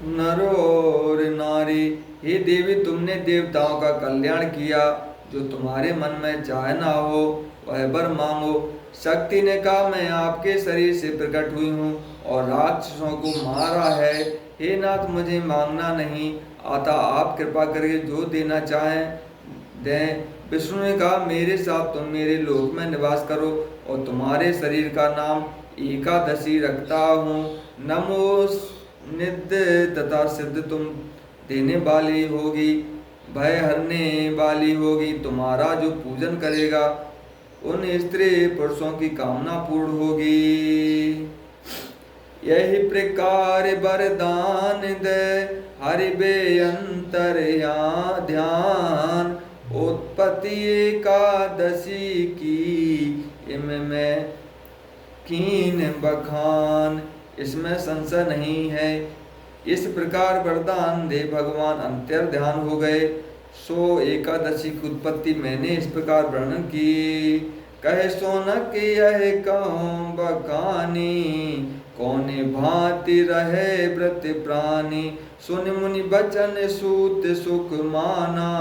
नर और नारी। हे देवी, तुमने देवताओं का कल्याण किया, जो तुम्हारे मन में चाहना हो वह वर मांगो। शक्ति ने कहा, मैं आपके शरीर से प्रकट हुई हूँ और राक्षसों को मारा है। हे नाथ, मुझे मांगना नहीं आता, आप कृपा करके जो देना चाहें दें। विष्णु ने कहा, मेरे साथ तुम मेरे लोक में निवास करो और तुम्हारे शरीर का नाम एकादशी रखता हूँ। नमो नित्य तथा सिद्ध तुम देने वाली होगी, भय हरने वाली होगी। तुम्हारा जो पूजन करेगा उन स्त्री पुरुषों की कामना पूर्ण होगी। यही प्रकार वरदान दे हरि बे अंतरया ध्यान। उत्पत्ति एकादशी की इनमें कीन बखान। इसमें संशय नहीं है। इस प्रकार वरदान दे भगवान अंतर ध्यान हो गए। सो एकादशी की उत्पत्ति मैंने इस प्रकार वर्णन की। कहे सोनक यह कहूँ बखानी, कौने भांति रहे व्रत प्राणी। सुन मुनि बचन सूत सुख माना,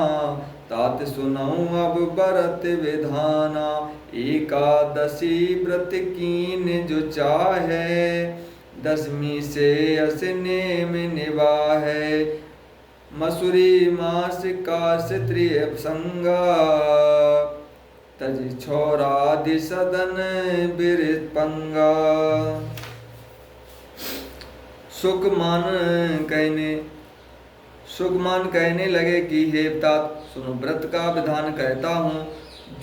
तात सुनऊ अब व्रत विधाना। एकादशी व्रत कीन जो चाहे, दसवीं से अस नेम निवाहे। मसूरी मास का स्त्रीय संगा, तज छोरादि सदन बिरत पंगा। सुखमान कहने लगे कि हे तात, सुनो, व्रत का विधान कहता हूँ।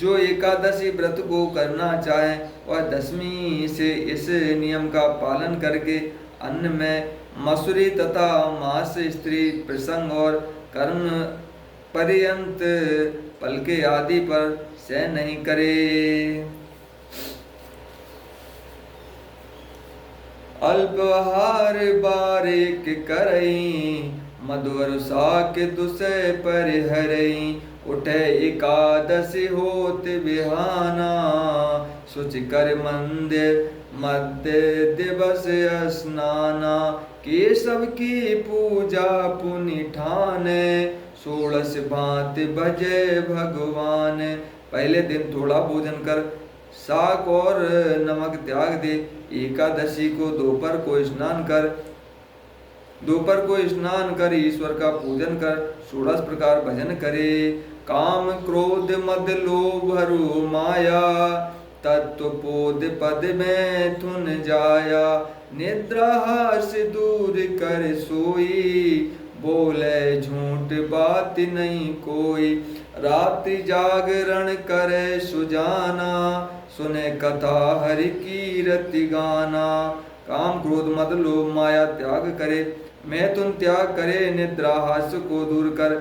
जो एकादशी व्रत को करना चाहे वह दसवीं से इस नियम का पालन करके अन्न में मसूरी तथा मांस, स्त्री प्रसंग और कर्म पर्यंत पलके आदि पर सहन नहीं करे। अल्पहार बारिक करई, मधुर साक दुसै परिहरई। उठे एकादशी होत बिहाना, शुच कर मंदिर मध्य दिवस स्नाना। केशव की पूजा पुनि ठाने, षोड़श भांति भजे भगवान। पहले दिन थोड़ा भोजन कर शाक और नमक त्याग दे। एकादशी को दोपहर को स्नान कर ईश्वर का पूजन कर 16 प्रकार भजन करे। काम क्रोध मद लोभ हरु माया, तत्व पोध पद में थुन जाया। निद्रा हास दूर कर सोई, बोले झूठ बात नहीं कोई। रात्रि जागरण करे सुजाना, सुने कथा हरि कीरति गाना। काम क्रोध मद लोभ माया त्याग करे, मैथुन त्याग करे। निद्रा हास्य को दूर कर,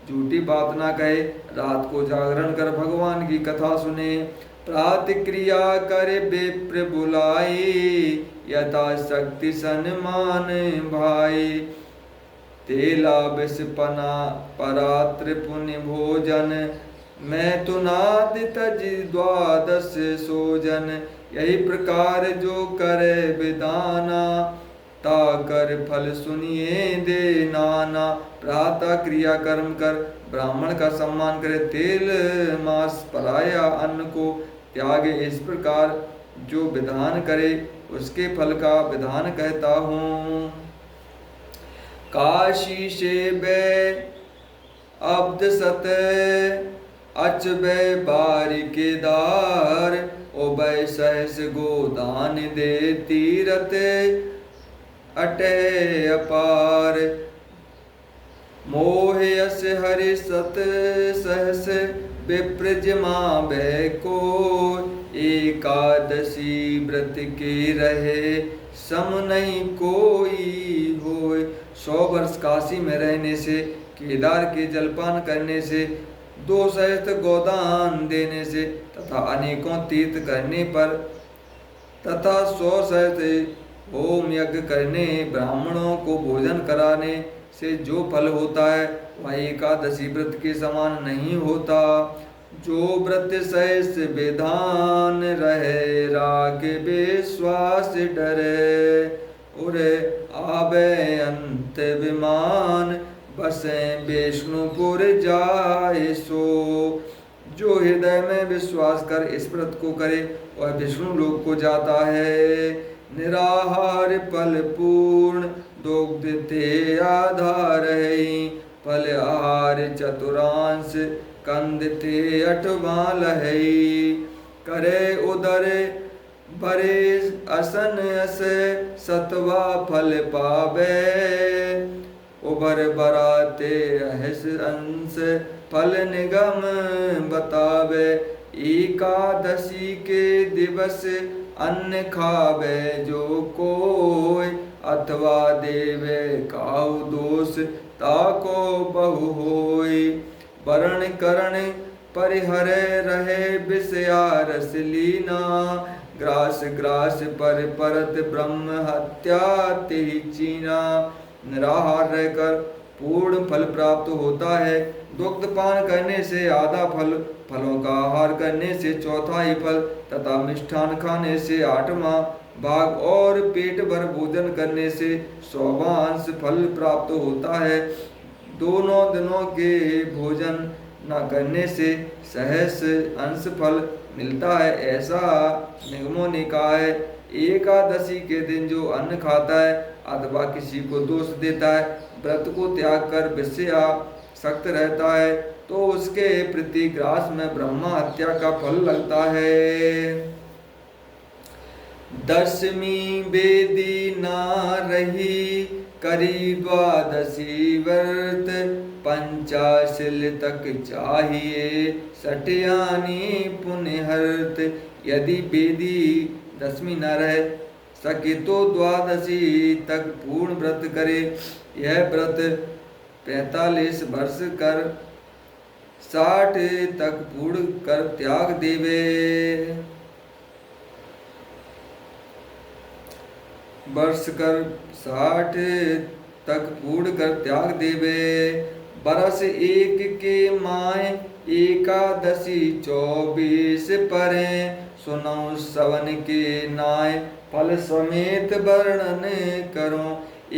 झूठी बात ना कहे। रात को जागरण कर भगवान की कथा सुने। प्रातिक्रिया करे विप्र बुलाई, यथा शक्ति सन्मान भाई। तेला विषपना परात्र पुण्य भोजन, मैं तुनाद तज द्वादश सोजन। यही प्रकार जो करे विदाना, ताकर फल सुनिए दे नाना। प्रातः क्रिया कर्म कर ब्राह्मण का सम्मान करे, तेल मांस पराया अन्न को त्यागे। इस प्रकार जो विधान करे उसके फल का विधान कहता हूँ। काशी से बे अब्द सत, अच बे बारी केदार। ओबय सहस गोदान दे तीरथ, अटे अपार। मोह यस हरि सत सहस, विप्रजमा को। एकादशी व्रत के रहे, सम नहीं कोई होय। 100 वर्ष काशी में रहने से, केदार के जलपान करने से, 2 सहस्त्र गोदान देने से तथा अनेकों तीर्थ करने पर तथा 100 सहस्त्र होम यज्ञ करने, ब्राह्मणों को भोजन कराने से जो फल होता है वह एकादशी व्रत के समान नहीं होता। जो व्रत सहस विधान रहे, राग विश्वास डरे। उरे आबे अंत विमान, बसे विष्णुपुर जाए सो। जो हृदय में विश्वास कर इस व्रत को करे वह विष्णु लोक को जाता है। निराहार फल पूर्ण, दुग्ध ते आधार है। फल आहार चतुरांश, कंद ते अठवाल है। करे उदर भरे असन अस, सतवा फल पावे। उबर बराते अहस अंश, फल निगम बतावे। एकादशी के दिवस अन्न खावे जो कोय, अथवा देवे काहु दोष ताको बहु होय। वरण करण परिहरे रहे विषया रस लीना, ग्रास ग्रास पर परत ब्रह्म हत्या तिहि चीना। निराहार रहकर पूर्ण फल प्राप्त होता है। दुग्ध पान करने से आधा फल, फलों का आहार करने से चौथाई फल तथा मिष्ठान खाने से आठवां भाग और पेट भर भोजन करने से 100वां फल प्राप्त होता है। दोनों दिनों के भोजन न करने से सहस अंश फल मिलता है, ऐसा निगमों ने कहा है। एकादशी के दिन जो अन्न खाता है अथवा किसी को दोष देता है, व्रत को त्याग कर विषया सख्त रहता है, तो उसके प्रति ग्रास में ब्रह्मा हत्या का फल लगता है। दशमी बेदी ना रही, करी द्वादशी व्रत। पंचाशील तक चाहिए, सठियानी पुण्यहर्त। यदि बेदी दशमी न रह सके तो द्वादशी तक पूर्ण व्रत करे। यह व्रत 45 वर्ष कर 60 तक पूर्ण कर त्याग देवे। वर्ष कर 60 तक पूर्ण कर त्याग देवे। बरस एक के माय एकादशी 24 परे। सुनौ सवन के नाय, फल समेत वर्णन करो।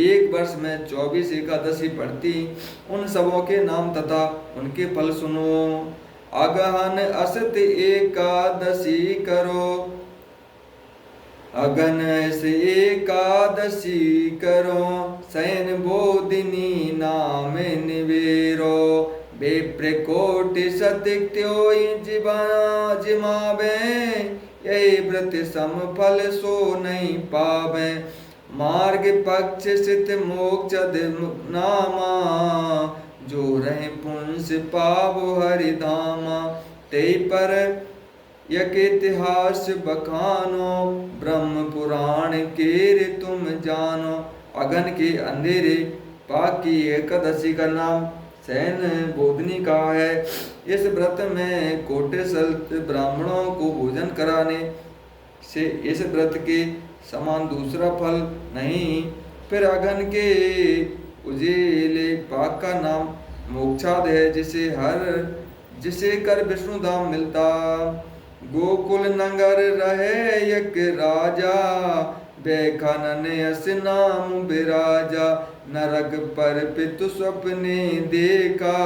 एक वर्ष में 24 एकादशी पढ़ती, उन सबों के नाम तथा उनके फल सुनो। अगहन असत एकादशी करो, अगन से एकादशी करो। शयन बोधिनी नाम निवेरो, बेप्रकोटि सत्योई जिमावे। यही व्रत सम फल सो नहीं पावे। मार्ग पक्ष सित मोक्ष नामा, जो रहे पुंस पावो हरिधामा। ते पर यक इतिहास बखानो, ब्रह्म पुराण केर तुम जानो। अगन के अंधेरे पाक की एकादशी का नाम शयन बोधनी का है। इस व्रत में कोटिशल ब्राह्मणों को भोजन कराने से इस व्रत के समान दूसरा फल नहीं। फिर अगन के उजेले पाक का नाम मोक्षाद है, जिसे कर विष्णु धाम मिलता। गोकुल नगर रहे एक राजा, बेखानन अस नाम बिराजा। नरक पर पितु स्वप्ने देखा,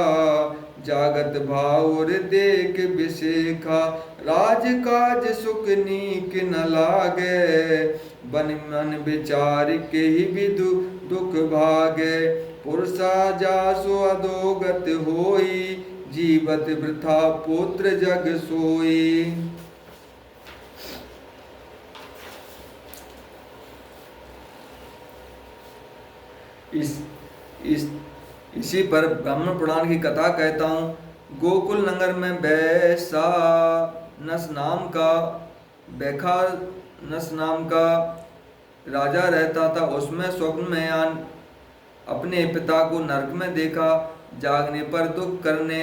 जागत भावर देख बिसेखा। राज काज सुख नीक न लागे, बन मन विचार के ही विदु दुख भागे। पुरुषा जासु अधोगत होई, जीवत वृथा पुत्र जग सोई। इसी पर ब्राह्मण पुराण की कथा कहता हूँ। गोकुल नगर में बैसानस नाम का राजा रहता था। उसमें स्वप्न में अपने पिता को नरक में देखा। जागने पर दुख करने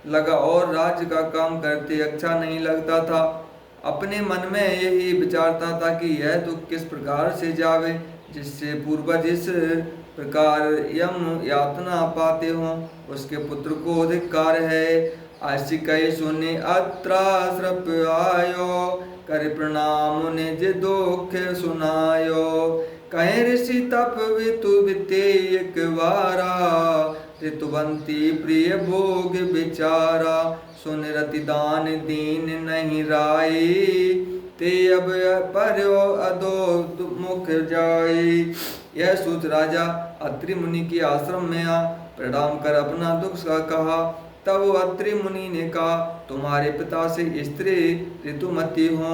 लगा और राज्य का काम करते अच्छा नहीं लगता था। अपने मन में यही विचारता था कि यह दुख किस प्रकार से जावे, जिससे पूर्वज इस प्रकार यम यातना पाते हों। उसके पुत्र को अधिकार है। ऐसी कई सुने अत्राश्रप आयो, कर प्रणाम निज दुख सुनायो। कहे ऋषि तप वितु विते एक वारा, ऋतुवंती प्रिय भोग विचारा, सुन रति दान दीन नहीं राई, ते अब पर्यो अधो मुख जाई। यह सूत राजा अत्रि मुनि के आश्रम में आ प्रणाम कर अपना दुख सा कहा। तब अत्रि मुनि ने कहा, तुम्हारे पिता से स्त्री ऋतुमती हो,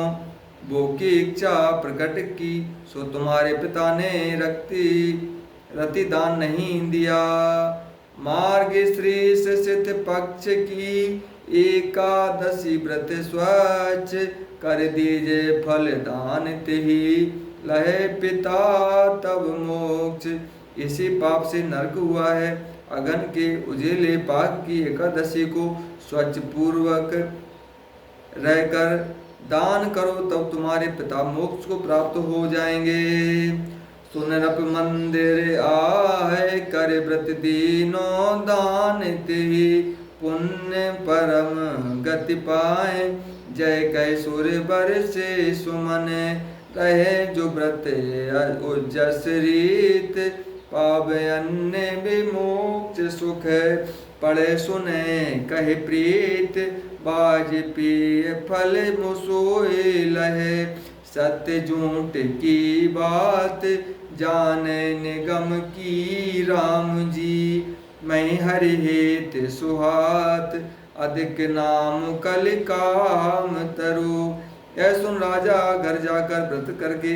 वो की इच्छा प्रकट की, सो तुम्हारे पिता ने रति दान नहीं दिया। मार्ग श्री सित पक्ष की एकादशी व्रत स्वच्छ, कर दीजे फल दान तिहि, लहे पिता तब मोक्ष। इसी पाप से नरक हुआ है। अगन के उजेले पाक की एकादशी को स्वच्छ पूर्वक रहकर दान करो, तब तुम्हारे पिता मोक्ष को प्राप्त हो जाएंगे। सुनरप मंदिर आए, कर व्रत दीनो दान तिहि, पुण्य परम गति पाए, जय कै सूर्य बरसे सुमन, रहे जो व्रत उजस रीत, पावे अन्य विमोक्ष सुख, पढ़े सुने कहे प्रीत, बाज पिय फल मुसोए लहे, सत्य झूठ की बात, जाने निगम की राम जी, मैं हरि हेत सुहात, अधिक नाम कल काम तरु। यह सुन राजा घर जाकर व्रत करके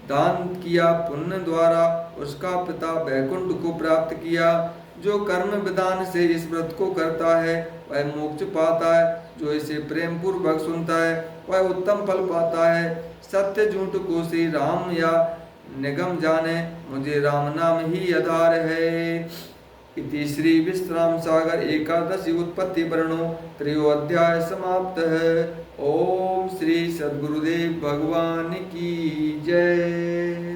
दान किया, पुण्य द्वारा उसका पिता वैकुंठ को प्राप्त किया। जो कर्म विधान से इस व्रत को करता है वह मोक्ष पाता है, जो इसे प्रेम पूर्वक सुनता है वह उत्तम फल पाता है। सत्य झूठ को श्री राम या निगम जाने, मुझे राम नाम ही आधार है। इति श्री विश्राम सागर एकादशी उत्पत्ति वर्णो त्रयो अध्याय समाप्त है। ओम श्री सद्गुरुदेव भगवान की जय।